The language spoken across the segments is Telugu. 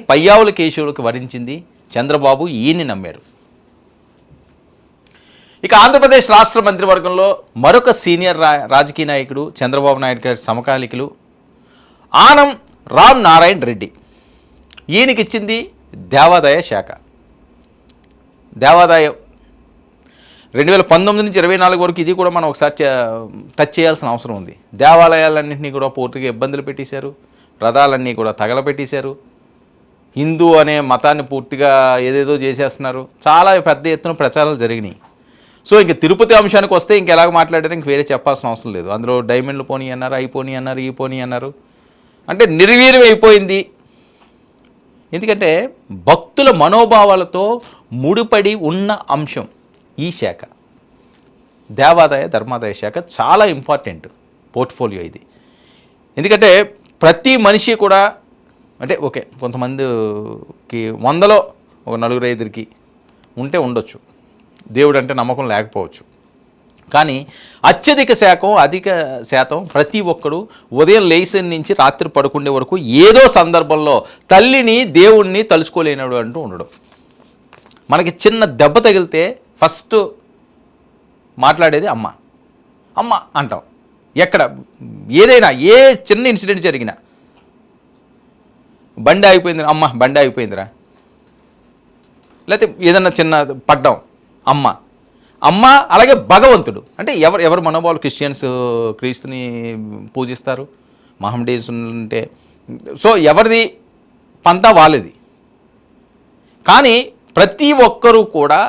పయ్యావుల కేశవులకు వరించింది చంద్రబాబు. ఈయన్ని నమ్మారు. ఇక ఆంధ్రప్రదేశ్ రాష్ట్ర మంత్రివర్గంలో మరొక సీనియర్ రాజకీయ నాయకుడు చంద్రబాబు నాయుడు గారి సమకాలికులు ఆనం రామ్ నారాయణ రెడ్డి. ఈయనకిచ్చింది దేవాదాయ శాఖ. దేవాదాయం 2019 నుంచి 24 వరకు ఇది కూడా మనం ఒకసారి టచ్ చేయాల్సిన అవసరం ఉంది. దేవాలయాలన్నింటినీ కూడా పూర్తిగా ఇబ్బందులు పెట్టేశారు. రథాలన్నీ కూడా తగలపెట్టేశారు. హిందూ అనే మతాన్ని పూర్తిగా ఏదేదో చేసేస్తున్నారు. చాలా పెద్ద ఎత్తున ప్రచారాలు జరిగినాయి. సో ఇంక తిరుపతి అంశానికి వస్తే ఇంకెలాగ మాట్లాడారు, ఇంక వేరే చెప్పాల్సిన అవసరం లేదు. అందులో డైమండ్లు పోనీ అన్నారు, అయిపోనీ అన్నారు, ఈ పోనీ అన్నారు. అంటే నిర్వీర్యం అయిపోయింది. ఎందుకంటే భక్తుల మనోభావాలతో ముడిపడి ఉన్న అంశం ఈ శాఖ. దేవాదాయ ధర్మాదాయ శాఖ చాలా ఇంపార్టెంట్ పోర్ట్ఫోలియో ఇది. ఎందుకంటే ప్రతి మనిషి కూడా అంటే ఓకే, కొంతమందికి 100లో ఒక 4-5కి ఉంటే ఉండొచ్చు, దేవుడు అంటే నమ్మకం లేకపోవచ్చు. కానీ అత్యధిక శాతం ప్రతి ఒక్కడు ఉదయం లేచిన నుంచి రాత్రి పడుకునే వరకు ఏదో సందర్భంలో తల్లిని దేవుణ్ణి తలుచుకోలేనాడు అంటూ ఉండడం. మనకి చిన్న దెబ్బ తగిలితే ఫస్ట్ మాట్లాడేది అమ్మ అమ్మ అంటాం. ఎక్కడ ఏదైనా ఏ చిన్న ఇన్సిడెంట్ జరిగినా బండి ఆగిపోయిందిరా అమ్మ, బండి ఆగిపోయిందిరా, లేకపోతే ఏదన్నా చిన్న పడ్డం అమ్మ అమ్మ. అలాగే భగవంతుడు అంటే ఎవరు మనోభావాలు, క్రీస్తుని పూజిస్తారు, మహమ్మడీస్ ఉంటే సో ఎవరిది పంతా వాళ్ళది. కానీ ప్రతి ఒక్కరూ కూడా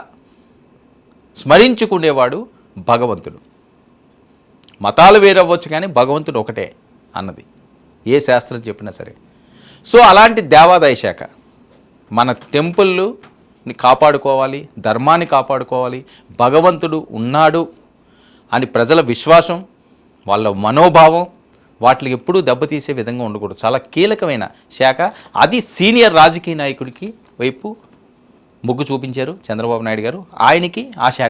స్మరించుకునేవాడు భగవంతుడు. మతాలు వేరవ్వచ్చు కానీ భగవంతుడు ఒకటే అన్నది ఏ శాస్త్రం చెప్పినా సరే. సో అలాంటి దేవాదాయ శాఖ మన టెంపుల్ని కాపాడుకోవాలి, ధర్మాన్ని కాపాడుకోవాలి, భగవంతుడు ఉన్నాడు అని ప్రజల విశ్వాసం, వాళ్ళ మనోభావం వాటికి ఎప్పుడూ దెబ్బతీసే విధంగా ఉండకూడదు. చాలా కీలకమైన శాఖ అది. సీనియర్ రాజకీయ నాయకుడికి వైపు మొగ్గు చూపించారు చంద్రబాబు నాయుడు గారు. ఆయనకి ఆ శాఖ